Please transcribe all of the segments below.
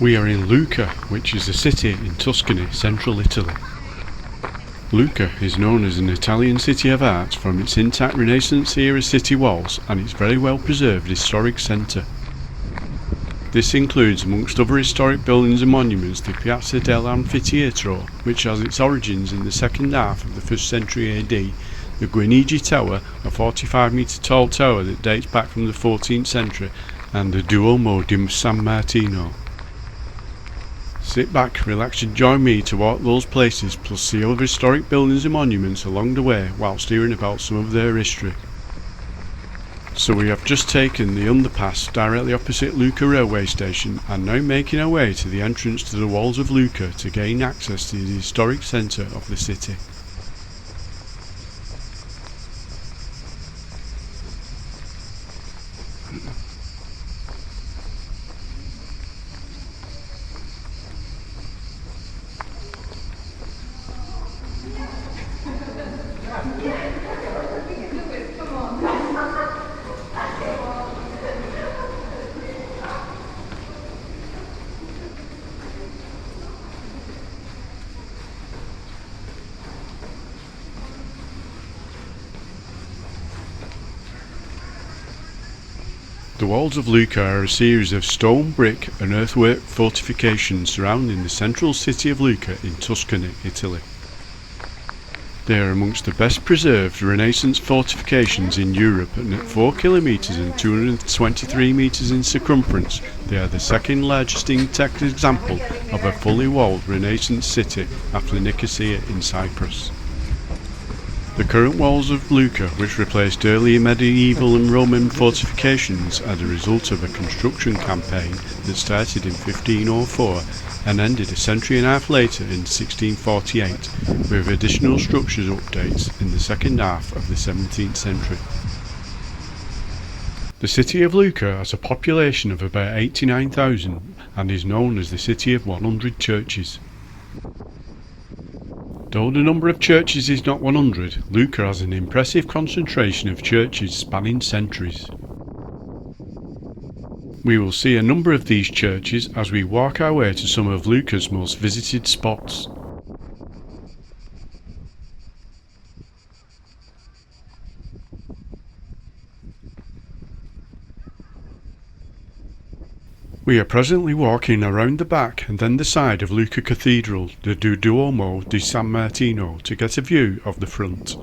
We are in Lucca, which is a city in Tuscany, central Italy. Lucca is known as an Italian city of art from its intact Renaissance-era city walls and its very well-preserved historic centre. This includes, amongst other historic buildings and monuments, the Piazza dell'Anfiteatro, which has its origins in the second half of the 1st century AD, the Guinigi Tower, a 45-metre tall tower that dates back from the 14th century, and the Duomo di San Martino. Sit back, relax and join me to walk those places plus see other historic buildings and monuments along the way whilst hearing about some of their history. So we have just taken the underpass directly opposite Lucca railway station and now making our way to the entrance to the walls of Lucca to gain access to the historic centre of the city. The walls of Lucca are a series of stone, brick and earthwork fortifications surrounding the central city of Lucca in Tuscany, Italy. They are amongst the best preserved Renaissance fortifications in Europe, and at 4 kilometres and 223 metres in circumference, they are the second largest intact example of a fully walled Renaissance city after Nicosia in Cyprus. The current walls of Lucca, which replaced earlier medieval and Roman fortifications, are the result of a construction campaign that started in 1504 and ended a century and a half later in 1648, with additional structures updates in the second half of the 17th century. The city of Lucca has a population of about 89,000 and is known as the City of 100 Churches. Though the number of churches is not 100, Lucca has an impressive concentration of churches spanning centuries. We will see a number of these churches as we walk our way to some of Lucca's most visited spots. We are presently walking around the back and then the side of Lucca Cathedral, the Duomo di San Martino, to get a view of the front.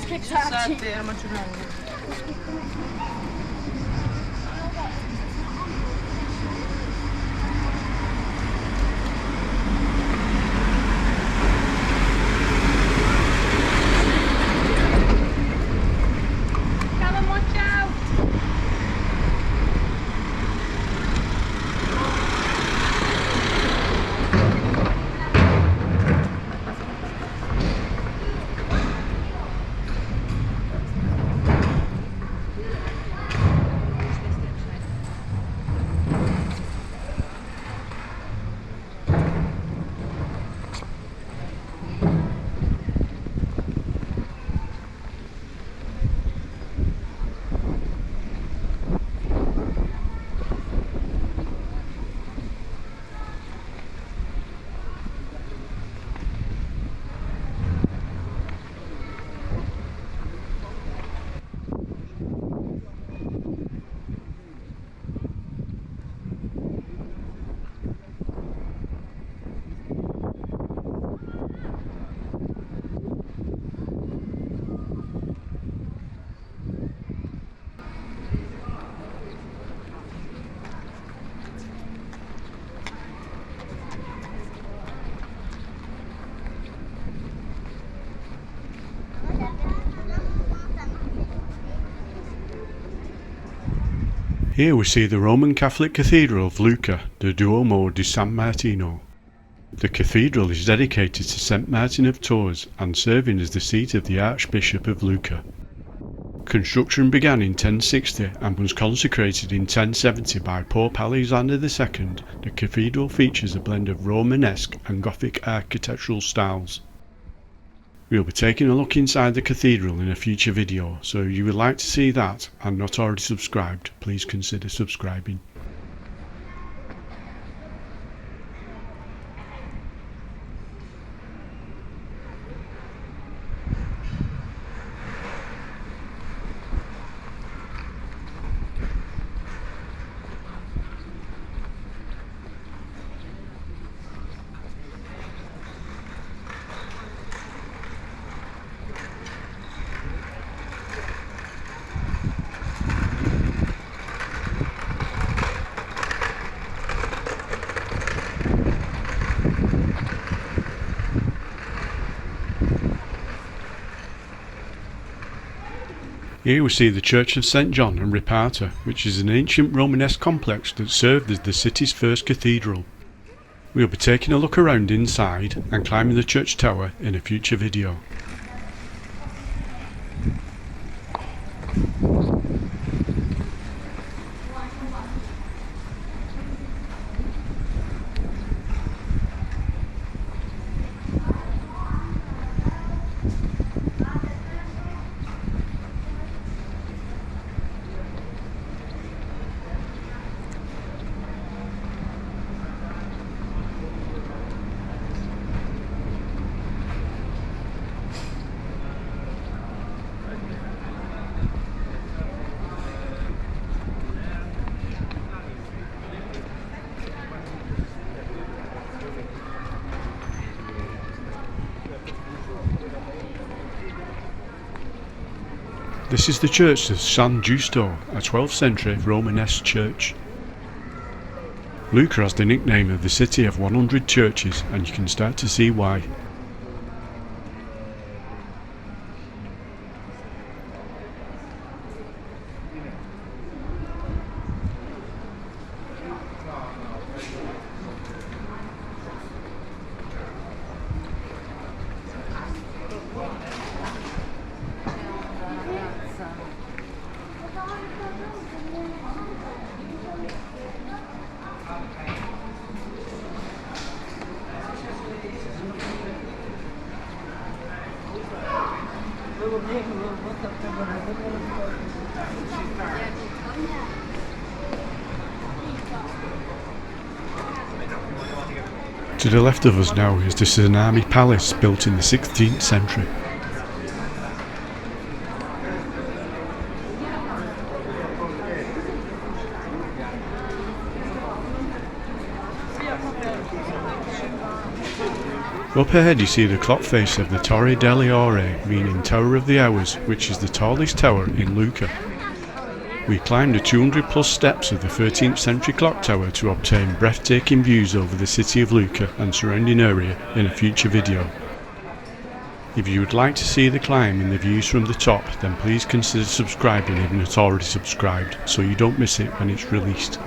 Scherzarci. Era maggiorenne. Here we see the Roman Catholic Cathedral of Lucca, the Duomo di San Martino. The cathedral is dedicated to St. Martin of Tours and serving as the seat of the Archbishop of Lucca. Construction began in 1060 and was consecrated in 1070 by Pope Alexander II. The cathedral features a blend of Romanesque and Gothic architectural styles. We'll be taking a look inside the cathedral in a future video, so if you would like to see that and not already subscribed, please consider subscribing. Here we see the Church of St. John and Reparata, which is an ancient Romanesque complex that served as the city's first cathedral. We'll be taking a look around inside and climbing the church tower in a future video. This is the Church of San Giusto, a 12th century Romanesque church. Lucca has the nickname of the city of 100 churches, and you can start to see why. To the left of us now is the Tsunami Palace, built in the 16th century. Up ahead you see the clock face of the Torre, delle, meaning Tower of the Hours, which is the tallest tower in Lucca. We climbed the 200 plus steps of the 13th century clock tower to obtain breathtaking views over the city of Lucca and surrounding area in a future video. If you would like to see the climb and the views from the top, then please consider subscribing if not already subscribed, so you don't miss it when it's released.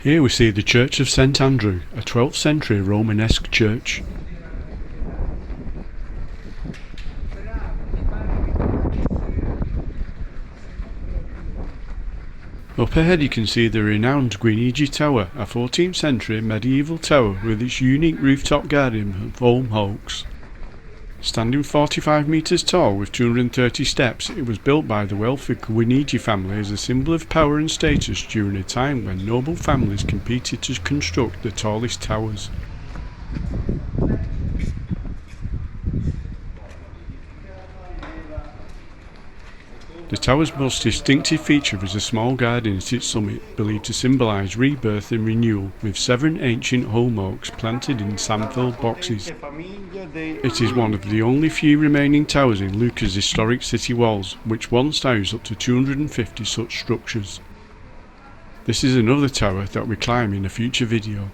Here we see the Church of Sant'Andrea, a 12th century Romanesque church. Up ahead you can see the renowned Guinigi Tower, a 14th century medieval tower with its unique rooftop garden of foam oaks. Standing 45 metres tall with 230 steps, it was built by the wealthy Guinigi family as a symbol of power and status during a time when noble families competed to construct the tallest towers. The tower's most distinctive feature is a small garden at its summit, believed to symbolise rebirth and renewal, with 7 ancient holm oaks planted in sand-filled boxes. It is one of the only few remaining towers in Lucca's historic city walls, which once housed up to 250 such structures. This is another tower that we climb in a future video.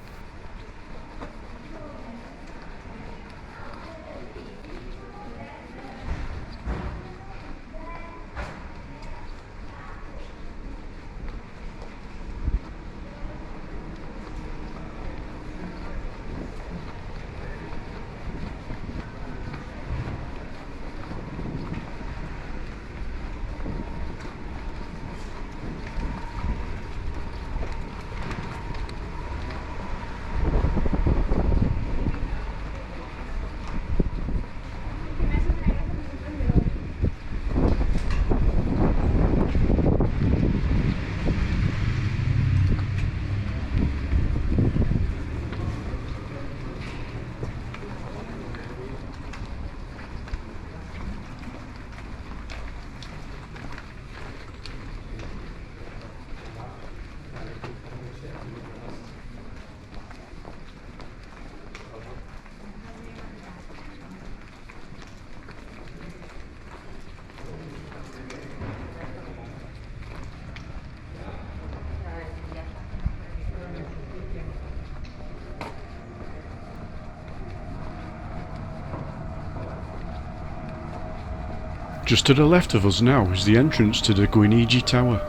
Just to the left of us now is the entrance to the Guinigi Tower.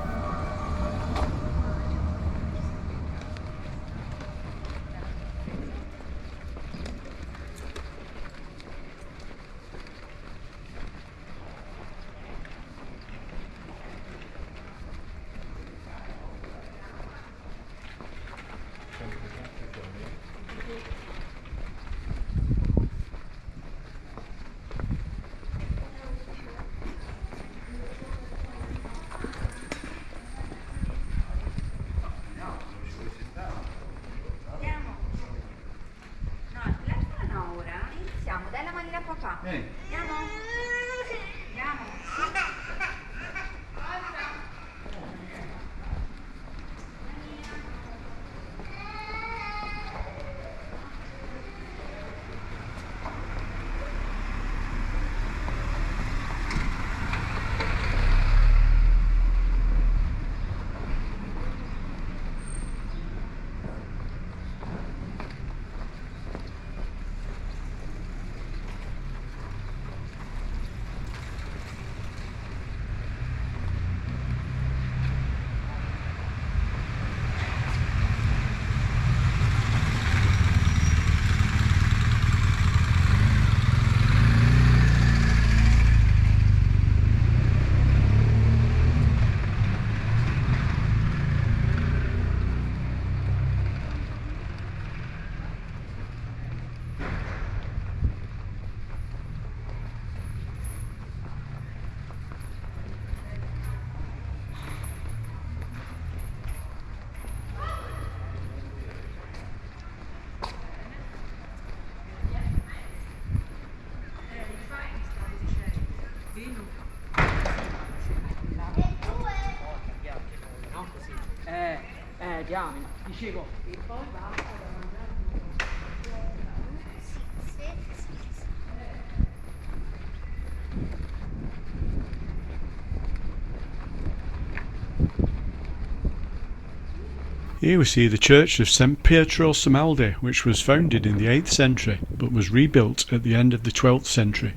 Dicevo, e poi basta da mangiare. Here we see the church of St. Pietro Somaldi, which was founded in the 8th century but was rebuilt at the end of the 12th century.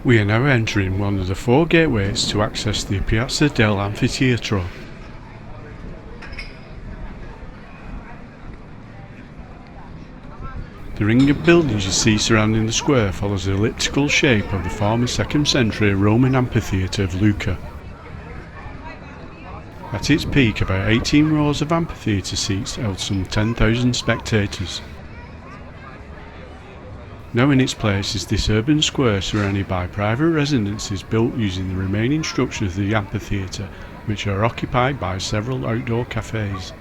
We are now entering one of the 4 gateways to access the Piazza dell'Anfiteatro. The ring of buildings you see surrounding the square follows the elliptical shape of the former 2nd century Roman amphitheatre of Lucca. At its peak, about 18 rows of amphitheatre seats held some 10,000 spectators. Now in its place is this urban square surrounded by private residences built using the remaining structures of the amphitheatre, which are occupied by several outdoor cafes.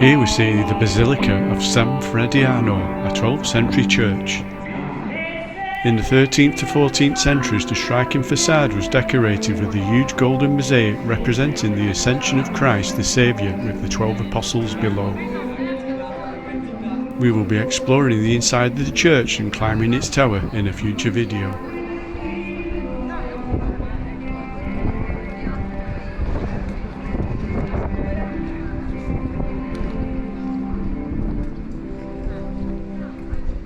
Here we see the Basilica of San Frediano, a 12th century church. In the 13th to 14th centuries, the striking facade was decorated with a huge golden mosaic representing the ascension of Christ the Saviour with the 12 apostles below. We will be exploring the inside of the church and climbing its tower in a future video.